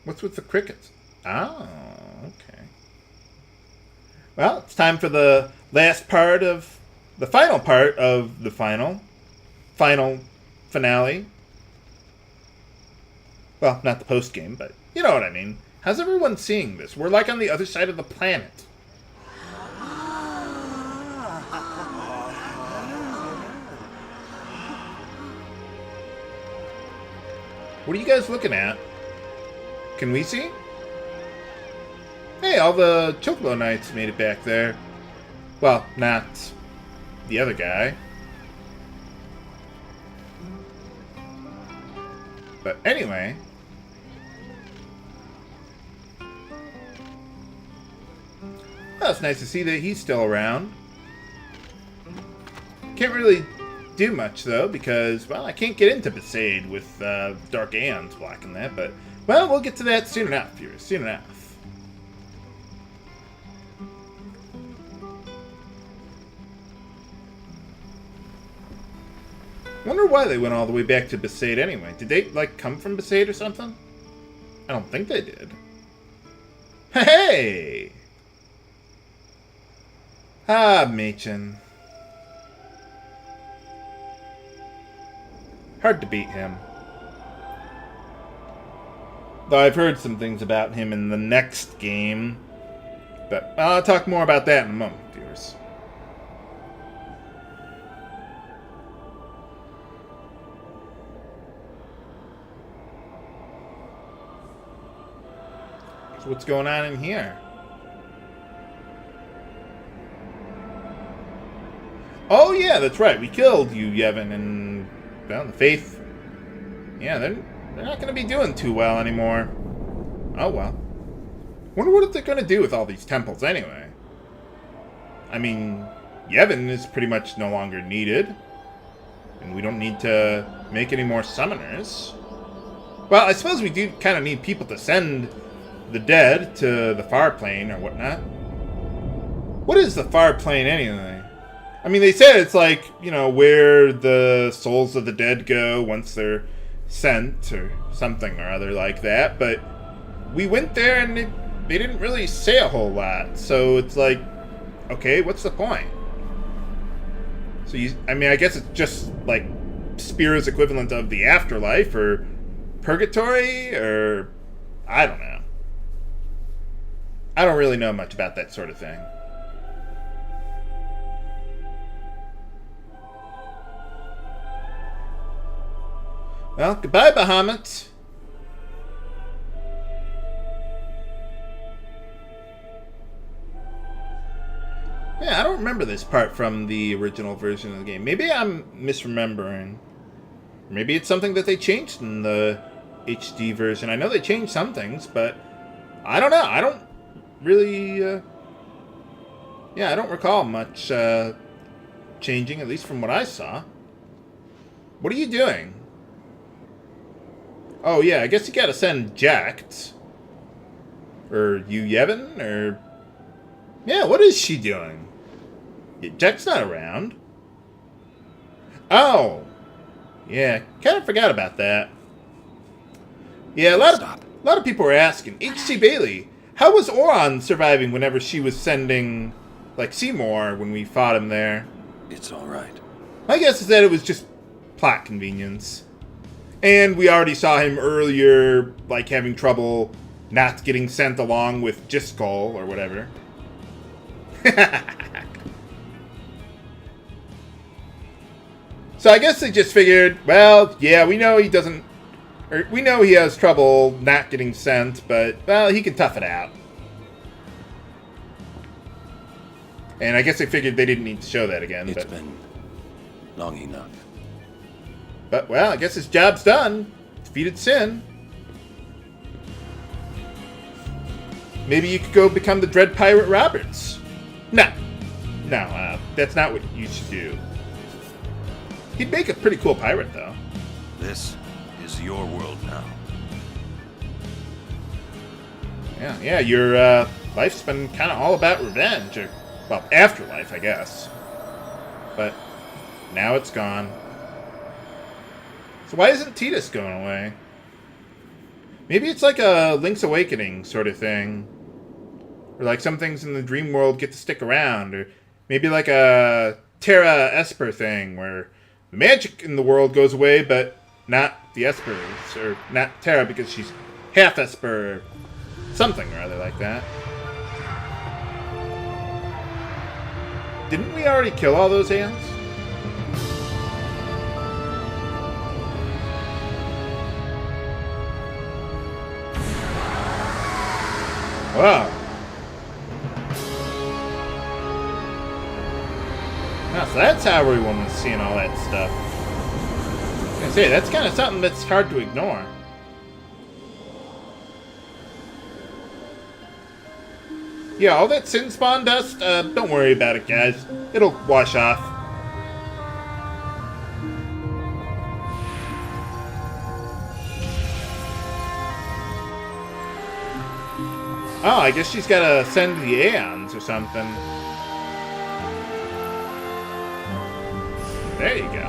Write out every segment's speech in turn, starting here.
What's with the crickets? Oh, okay. Well, it's time for the last part of the final part of the final finale. Well, not the post game, but you know what I mean. How's everyone seeing this? We're like on the other side of the planet. What are you guys looking at? Can we see? Hey, all the Chocobo Knights made it back there. Well, not the other guy. But anyway. Well, it's nice to see that he's still around. Can't really do much, though, because, well, I can't get into Besaid with Dark Aeons blocking that, but, well, we'll get to that soon enough, viewers, soon enough. Wonder why they went all the way back to Besaid anyway. Did they, like, come from Besaid or something? I don't think they did. Hey! Ah, Machen. Hard to beat him. Though I've heard some things about him in the next game. But I'll talk more about that in a moment, viewers. So what's going on in here? Oh yeah, that's right. We killed you, Yevon, and well, the Faith. Yeah, they're not going to be doing too well anymore. Oh well. Wonder what they're going to do with all these temples anyway. I mean, Yevon is pretty much no longer needed, and we don't need to make any more summoners. Well, I suppose we do kind of need people to send the dead to the far plane or whatnot. What is the far plane anyway? I mean, they said it's like, you know, where the souls of the dead go once they're sent or something or other like that. But we went there and they didn't really say a whole lot. So it's like, okay, what's the point? So, I mean, I guess it's just like Spira's equivalent of the afterlife or purgatory or I don't know. I don't really know much about that sort of thing. Well, goodbye, Bahamut. Yeah, I don't remember this part from the original version of the game. Maybe I'm misremembering. Maybe it's something that they changed in the HD version. I know they changed some things, but I don't know. I don't really... yeah, I don't recall much changing, at least from what I saw. What are you doing? Oh, yeah, I guess you gotta send Jacked. Or you, Yevon, or... Yeah, what is she doing? Jack's not around. Oh! Yeah, kind of forgot about that. Yeah, a lot of people were asking, H.C. Bailey, how was Oron surviving whenever she was sending, like, Seymour when we fought him there? It's alright. My guess is that it was just plot convenience. And we already saw him earlier, like, having trouble not getting sent along with Jiscol or whatever. So I guess they just figured, well, yeah, we know he doesn't... Or we know he has trouble not getting sent, but, well, he can tough it out. And I guess they figured they didn't need to show that again. It's been long enough. But, well, I guess his job's done. Defeated Sin. Maybe you could go become the Dread Pirate Roberts. No, that's not what you should do. He'd make a pretty cool pirate, though. This is your world now. Yeah, your life's been kind of all about revenge. Or, well, afterlife, I guess. But now it's gone. So why isn't Tidus going away? Maybe it's like a Link's Awakening sort of thing. Or like some things in the dream world get to stick around. Or maybe like a Terra Esper thing where the magic in the world goes away, but not the Espers. Or not Terra because she's half Esper. Or something or other like that. Didn't we already kill all those ants? Wow. Oh, so that's how everyone was seeing all that stuff. I was gonna say, that's kind of something that's hard to ignore. Yeah, all that sin spawn dust, don't worry about it, guys. It'll wash off. Oh, I guess she's gotta send the Aeons or something. There you go.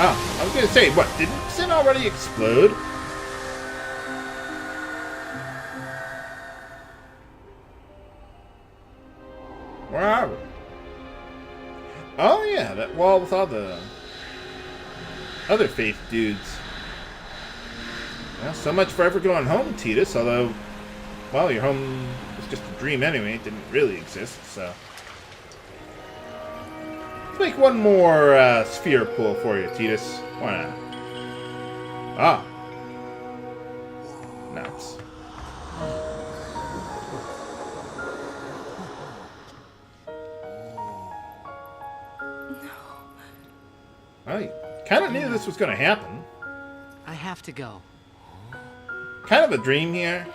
Oh, I was gonna say, what, didn't Sin already explode? Where are we? Oh yeah, that wall with all the other Faith dudes. Well, so much for ever going home, Tidus, although, well, your home was just a dream anyway. It didn't really exist, so. Let's make one more sphere pool for you, Tidus. Why not? Ah. Nuts. Well, you kind of knew this was going to happen. I have to go. Kind of a dream here.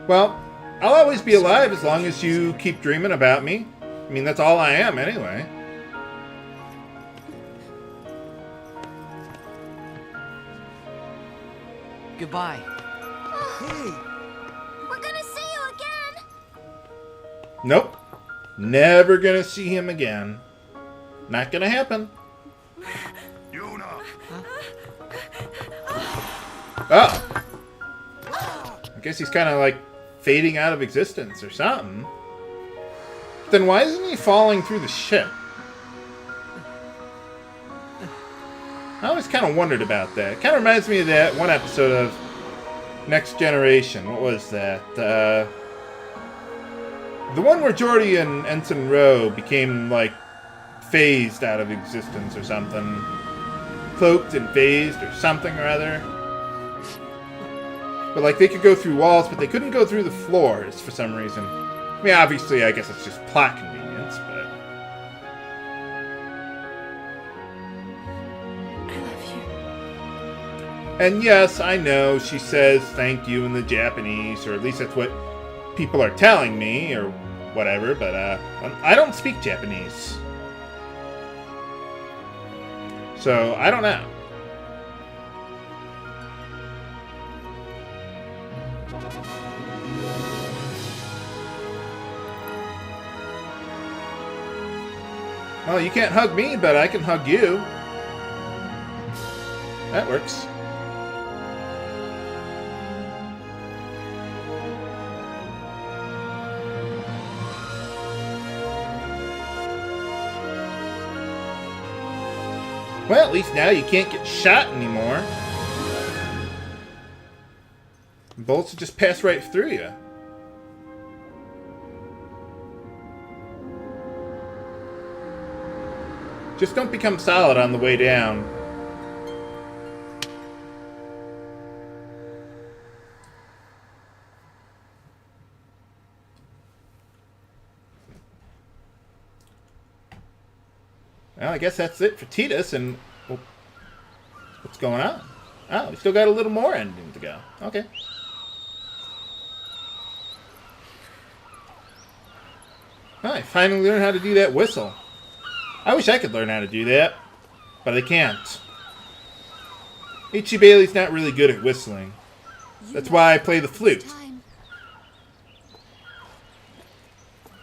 Well, I'll always be alive as long as you keep dreaming about me. I mean, that's all I am anyway. Goodbye. Hey! We're gonna see you again! Nope. Never gonna see him again. Not gonna happen. Oh. I guess he's kind of like fading out of existence or something. Then why isn't he falling through the ship? I always kind of wondered about that. It kind of reminds me of that one episode of Next Generation. What was that? The one where Geordi and Ensign Rowe became, like, phased out of existence or something. Cloaked and phased or something or other. But, like, they could go through walls, but they couldn't go through the floors for some reason. I mean, obviously, I guess it's just plot convenience, but... I love you. And yes, I know she says thank you in the Japanese, or at least that's what people are telling me, or whatever, but, I don't speak Japanese. So, I don't know. Well, you can't hug me, but I can hug you. That works. Well, at least now you can't get shot anymore. Bolts just pass right through you. Just don't become solid on the way down. Well, I guess that's it for Tidus, and... well, what's going on? Oh, we still got a little more ending to go. Okay. Oh, I finally learned how to do that whistle. I wish I could learn how to do that, but I can't. H.C. Bailey's not really good at whistling. That's why I play the flute.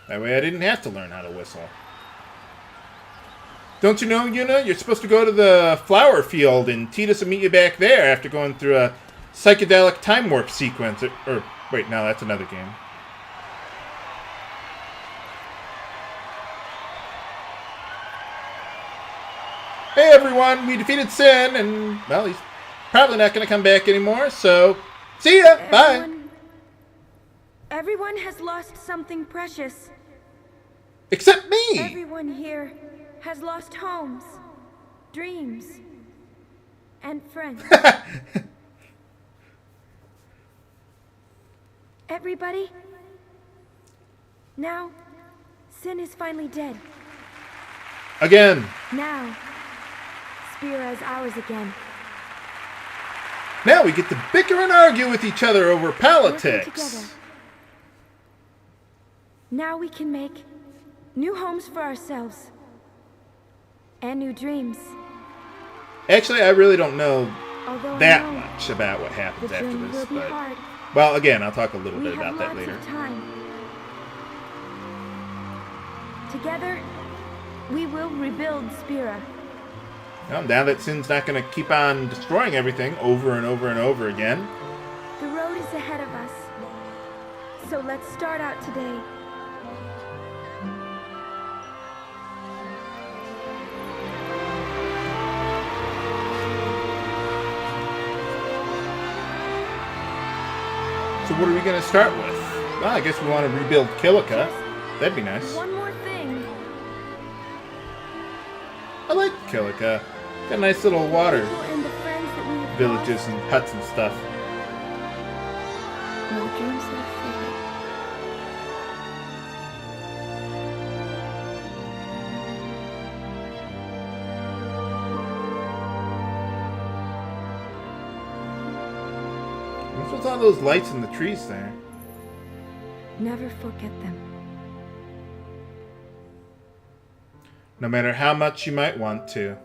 That way I didn't have to learn how to whistle. Don't you know, Yuna? You're supposed to go to the flower field, and Tidus will meet you back there after going through a psychedelic time warp sequence. Or wait, no, that's another game. Hey everyone, we defeated Sin, and, well, he's probably not going to come back anymore, so see ya! Bye! Everyone has lost something precious. Except me! Everyone here has lost homes, dreams, and friends. Everybody? Now, Sin is finally dead. Again. Now, Spira is ours again. Now we get to bicker and argue with each other over Working politics. together. Now we can make new homes for ourselves. And new dreams. Actually, I really don't know Although that I know much about what happens the after journey this, will be but... hard. Well, again, I'll talk a little We bit have about that lots later. of time. Together, we will rebuild Spira. Well, now that Sin's not going to keep on destroying everything over and over and over again. The road is ahead of us. So let's start out today. So what are we going to start with? Well, I guess we want to rebuild Kilika. That'd be nice. One more thing. I like Kilika. Got nice little water People and the friends that we have villages and huts and stuff. lost, no dreams left faded. What's with all those lights in the trees there? Never forget them. No matter how much you might want to.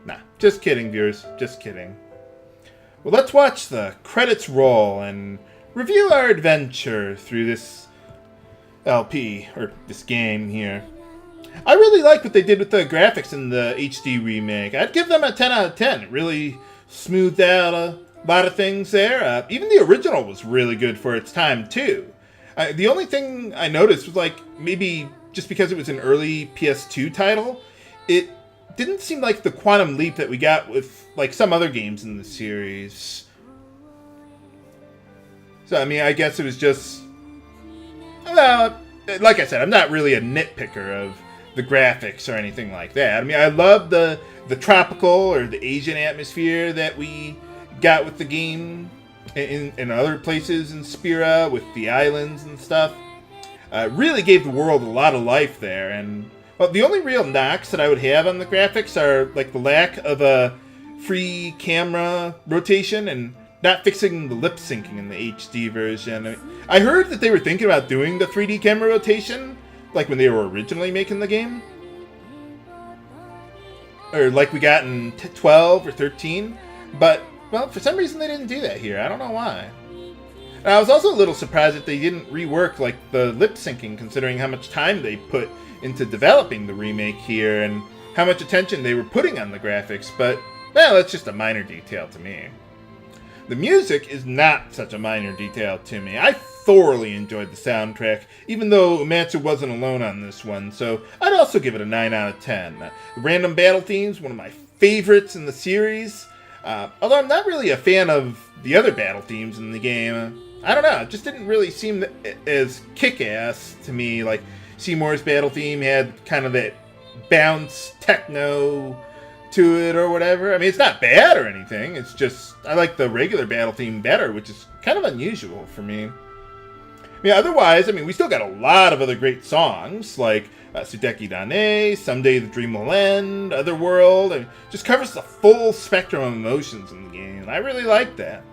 Nah, just kidding, viewers. Just kidding. Well, let's watch the credits roll and review our adventure through this LP, or this game here. I really like what they did with the graphics in the HD remake. I'd give them a 10 out of 10. It really smoothed out a lot of things there. Even the original was really good for its time, too. The only thing I noticed was, like, maybe just because it was an early PS2 title, it didn't seem like the quantum leap that we got with, like, some other games in the series. So, I mean, I guess it was just... Well, like I said, I'm not really a nitpicker of the graphics or anything like that. I mean, I love the tropical or the Asian atmosphere that we got with the game in other places in Spira with the islands and stuff. Really gave the world a lot of life there. And well, the only real knocks that I would have on the graphics are like the lack of a free camera rotation and not fixing the lip syncing in the HD version. I heard that they were thinking about doing the 3D camera rotation, like when they were originally making the game. Or like we got in 12 or 13. But, well, for some reason they didn't do that here. I don't know why. And I was also a little surprised that they didn't rework like the lip syncing, considering how much time they put into developing the remake here and how much attention they were putting on the graphics. But, well, that's just a minor detail to me. The music is not such a minor detail to me. I thoroughly enjoyed the soundtrack, even though Uematsu wasn't alone on this one, so I'd also give it a 9 out of 10. The random battle themes, one of my favorites in the series, although I'm not really a fan of the other battle themes in the game. I don't know, it just didn't really seem as kick-ass to me. Like, Seymour's battle theme had kind of that bounce techno to it or whatever. I mean, it's not bad or anything. It's just, I like the regular battle theme better, which is kind of unusual for me. I mean, otherwise, I mean, we still got a lot of other great songs, like Sudeki Dane, Someday the Dream Will End, Otherworld. I mean, just covers the full spectrum of emotions in the game, and I really like that.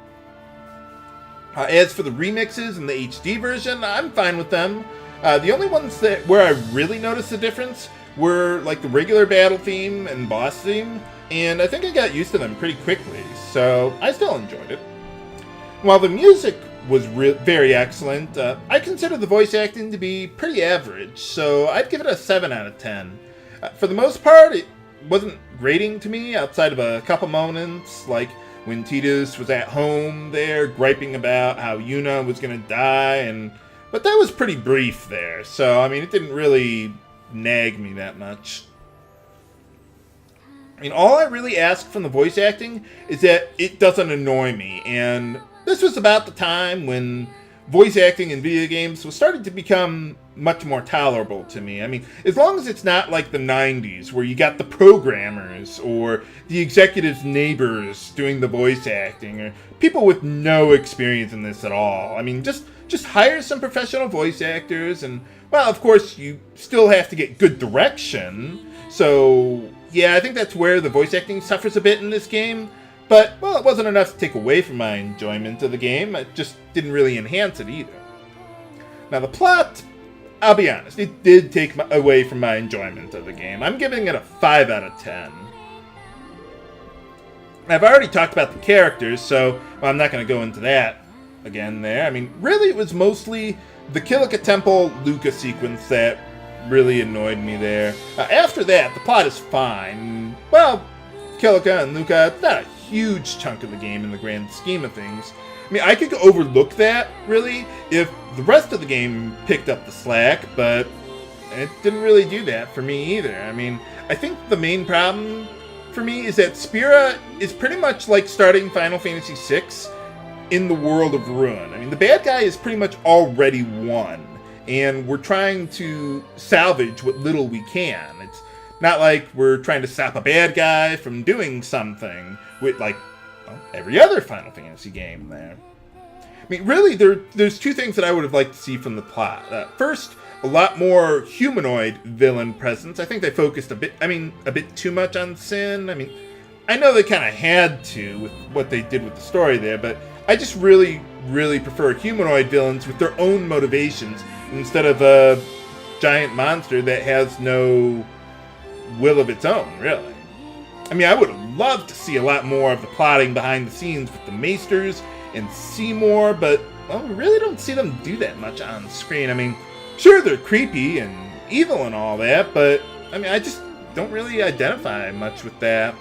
As for the remixes and the HD version, I'm fine with them. The only ones that where I really noticed the difference were like the regular battle theme and boss theme, and I think I got used to them pretty quickly, so I still enjoyed it. While the music was very excellent, I consider the voice acting to be pretty average, so I'd give it a 7 out of 10. For the most part, it wasn't grating to me outside of a couple moments, like when Tidus was at home there griping about how Yuna was going to die, but that was pretty brief there, so I mean it didn't really nag me that much. I mean, all I really ask from the voice acting is that it doesn't annoy me, and this was about the time when voice acting in video games was starting to become much more tolerable to me. I mean, as long as it's not like the 90s, where you got the programmers or the executives' neighbors doing the voice acting, or people with no experience in this at all. I mean, just hire some professional voice actors, and, well, of course, you still have to get good direction, so yeah, I think that's where the voice acting suffers a bit in this game. But, well, it wasn't enough to take away from my enjoyment of the game. It just didn't really enhance it either. Now, the plot, I'll be honest, it did take away from my enjoyment of the game. I'm giving it a 5 out of 10. I've already talked about the characters, so well, I'm not going to go into that again there. I mean, really, it was mostly the Kilika Temple Luca sequence that really annoyed me there. After that, the plot is fine. Well, Kilika and Luca, it's not a huge chunk of the game in the grand scheme of things. I mean, I could overlook that, really, if the rest of the game picked up the slack, but it didn't really do that for me either. I mean, I think the main problem for me is that Spira is pretty much like starting Final Fantasy VI in the world of Ruin. I mean, the bad guy is pretty much already won, and we're trying to salvage what little we can. It's not like we're trying to stop a bad guy from doing something with, like, well, every other Final Fantasy game there. I mean, really, there's two things that I would have liked to see from the plot. First, a lot more humanoid villain presence. I think they focused a bit too much on Sin. I mean, I know they kind of had to with what they did with the story there, but I just really, really prefer humanoid villains with their own motivations instead of a giant monster that has no will of its own, really. I mean, I would have loved to see a lot more of the plotting behind the scenes with the Maesters and Seymour, but, well, we really don't see them do that much on screen. I mean, sure, they're creepy and evil and all that, but, I mean, I just don't really identify much with that.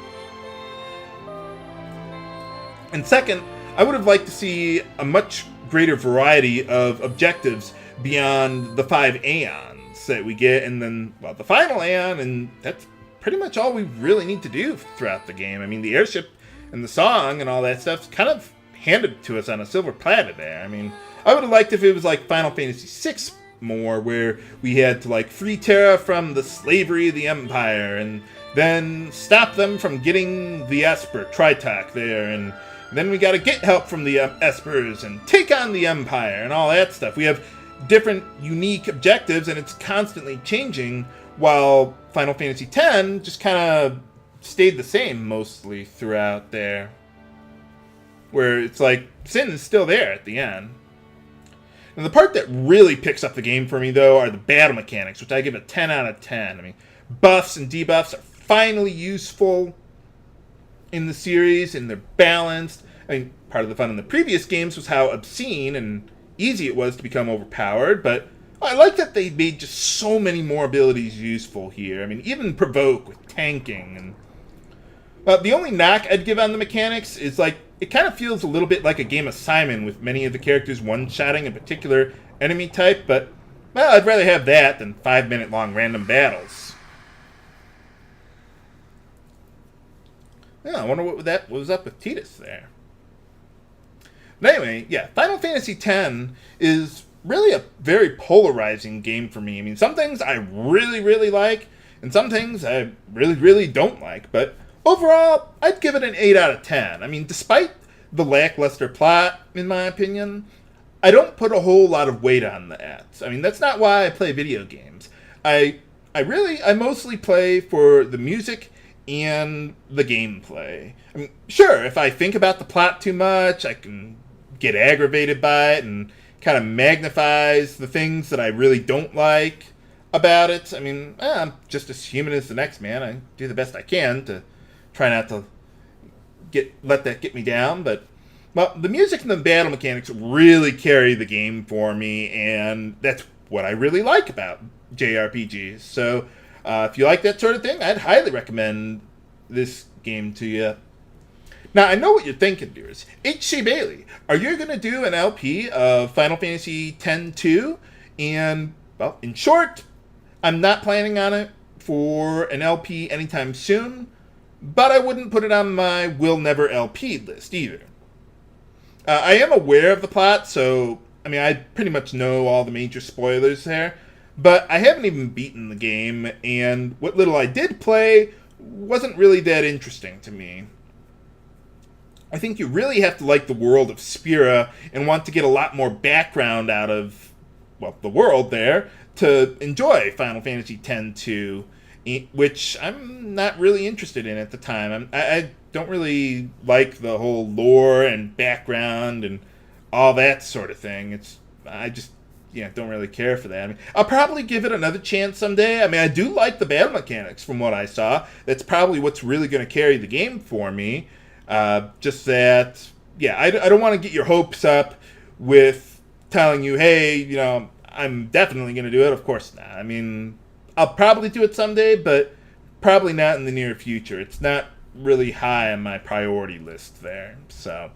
And second, I would have liked to see a much greater variety of objectives beyond the 5 Aeons that we get, and then, well, the final Aeon, and that's pretty much all we really need to do throughout the game. I mean, the airship and the song and all that stuff's kind of handed to us on a silver platter there. I mean, I would have liked if it was like Final Fantasy VI more, where we had to, like, free Terra from the slavery of the Empire, and then stop them from getting the Esper, Tritok there, and then we gotta get help from the Espers and take on the Empire and all that stuff. We have different unique objectives, and it's constantly changing, while Final Fantasy X just kind of stayed the same mostly throughout there, where it's like Sin is still there at the end. And the part that really picks up the game for me, though, are the battle mechanics, which I give a 10 out of 10. I mean, buffs and debuffs are finally useful in the series, and they're balanced. I mean, part of the fun in the previous games was how obscene and easy it was to become overpowered, but I like that they made just so many more abilities useful here. I mean, even Provoke with tanking. And the only knock I'd give on the mechanics is, like, it kind of feels a little bit like a game of Simon, with many of the characters one-shotting a particular enemy type, but, well, I'd rather have that than 5-minute-long random battles. Yeah, I wonder what was up with Tidus there. But anyway, yeah, Final Fantasy X is really a very polarizing game for me. I mean, some things I really, really like, and some things I really, really don't like. But overall, I'd give it an 8 out of 10. I mean, despite the lackluster plot, in my opinion, I don't put a whole lot of weight on that. I mean, that's not why I play video games. I mostly play for the music and the gameplay. I mean, sure, if I think about the plot too much, I can get aggravated by it and kind of magnifies the things that I really don't like about it. I mean, I'm just as human as the next man. I do the best I can to try not to let that get me down. But, well, the music and the battle mechanics really carry the game for me, and that's what I really like about JRPGs. So If you like that sort of thing, I'd highly recommend this game to you. Now, I know what you're thinking, viewers. H.C. Bailey, are you going to do an LP of Final Fantasy X-2? And, well, in short, I'm not planning on it for an LP anytime soon, but I wouldn't put it on my will never LP list either. I am aware of the plot, so, I mean, I pretty much know all the major spoilers there, but I haven't even beaten the game, and what little I did play wasn't really that interesting to me. I think you really have to like the world of Spira and want to get a lot more background out of, well, the world there to enjoy Final Fantasy X-2, which I'm not really interested in at the time. I don't really like the whole lore and background and all that sort of thing. I just don't really care for that. I mean, I'll probably give it another chance someday. I mean, I do like the battle mechanics from what I saw. That's probably what's really going to carry the game for me. Just that, I don't want to get your hopes up with telling you, hey, I'm definitely going to do it. Of course not. I mean, I'll probably do it someday, but probably not in the near future. It's not really high on my priority list there. So,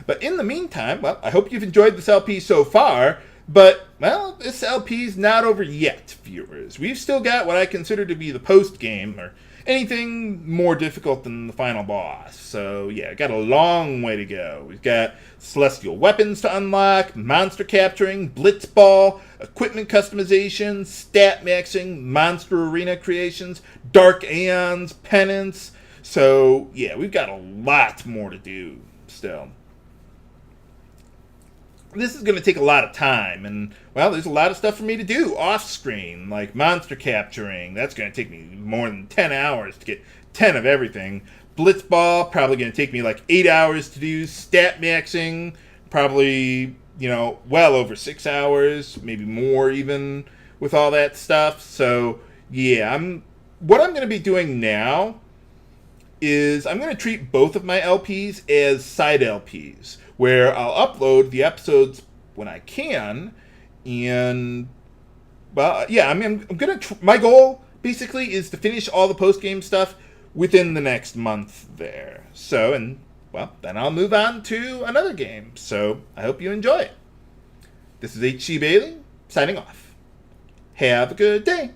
but in the meantime, well, I hope you've enjoyed this LP so far. But, well, this LP's not over yet, viewers. We've still got what I consider to be the post-game, or anything more difficult than the final boss. So, got a long way to go. We've got celestial weapons to unlock, monster capturing, blitzball, equipment customization, stat maxing, monster arena creations, dark aeons, penance. So, we've got a lot more to do still. This is going to take a lot of time, and, well, there's a lot of stuff for me to do off-screen, like monster capturing. That's going to take me more than 10 hours to get 10 of everything. Blitzball, probably going to take me like 8 hours to do. Stat maxing, probably, well over 6 hours, maybe more even, with all that stuff. So, what I'm going to be doing now is I'm going to treat both of my LPs as side LPs, where I'll upload the episodes when I can, and, well, I'm going to, my goal, basically, is to finish all the post-game stuff within the next month there. So, and, well, then I'll move on to another game. So, I hope you enjoy it. This is H.C. Bailey, signing off. Have a good day.